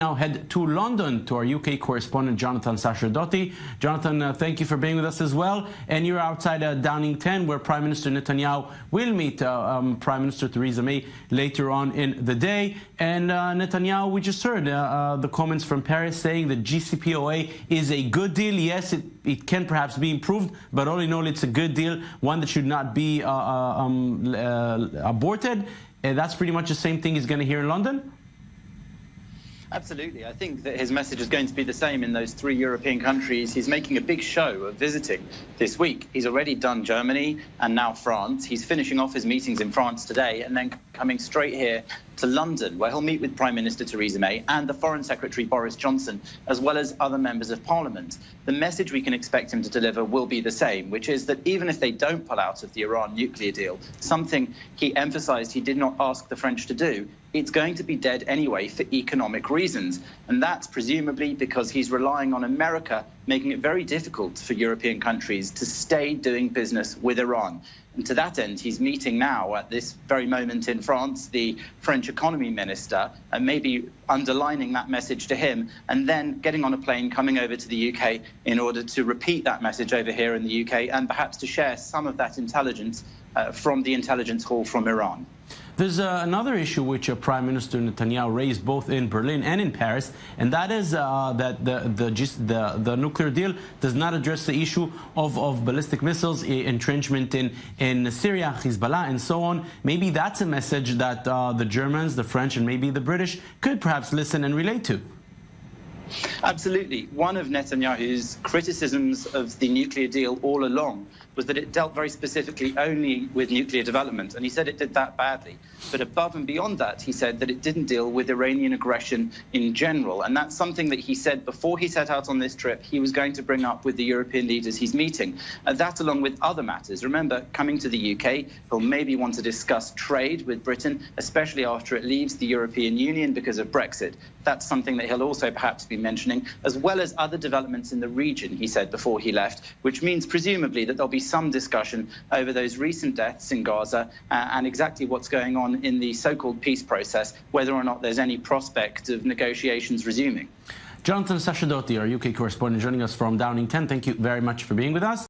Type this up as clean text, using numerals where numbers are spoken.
Now head to London to our UK correspondent Jonathan Sacerdoti. Jonathan, thank you for being with us as well. And you're outside Downing 10, where Prime Minister Netanyahu will meet Prime Minister Theresa May later on in the day. And Netanyahu, we just heard the comments from Paris saying that JCPOA is a good deal. Yes, it can perhaps be improved, but all in all, it's a good deal, one that should not be aborted. And that's pretty much the same thing he's going to hear in London. Absolutely. I think that his message is going to be the same in those 3 European countries. He's making a big show of visiting this week. He's already done Germany and now France. He's finishing off his meetings in France today and then coming straight here to London, where he'll meet with Prime Minister Theresa May and the Foreign Secretary Boris Johnson, as well as other members of Parliament. The message we can expect him to deliver will be the same, which is that even if they don't pull out of the Iran nuclear deal, something he emphasized he did not ask the French to do, it's going to be dead anyway for economic reasons. And that's presumably because he's relying on America making it very difficult for European countries to stay doing business with Iran. And to that end, he's meeting now at this very moment in France, the French economy minister, and maybe underlining that message to him, and then getting on a plane, coming over to the UK in order to repeat that message over here in the UK, and perhaps to share some of that intelligence from the intelligence hall from Iran. There's another issue which Prime Minister Netanyahu raised both in Berlin and in Paris, and that is that the nuclear deal does not address the issue of ballistic missiles, entrenchment in Syria, Hezbollah, and so on. Maybe that's a message that the Germans, the French, and maybe the British could perhaps listen and relate to. Absolutely. One of Netanyahu's criticisms of the nuclear deal all along was that it dealt very specifically only with nuclear development, and he said it did that badly. But above and beyond that, he said that it didn't deal with Iranian aggression in general, and that's something that he said before he set out on this trip he was going to bring up with the European leaders he's meeting. That along with other matters. Remember, coming to the UK, he'll maybe want to discuss trade with Britain, especially after it leaves the European Union because of Brexit. That's something that he'll also perhaps be mentioning, as well as other developments in the region, he said before he left, which means presumably that there'll be some discussion over those recent deaths in Gaza and exactly what's going on in the so-called peace process, whether or not there's any prospect of negotiations resuming. Jonathan Sacerdoti, our UK correspondent, joining us from Downing 10. Thank you very much for being with us.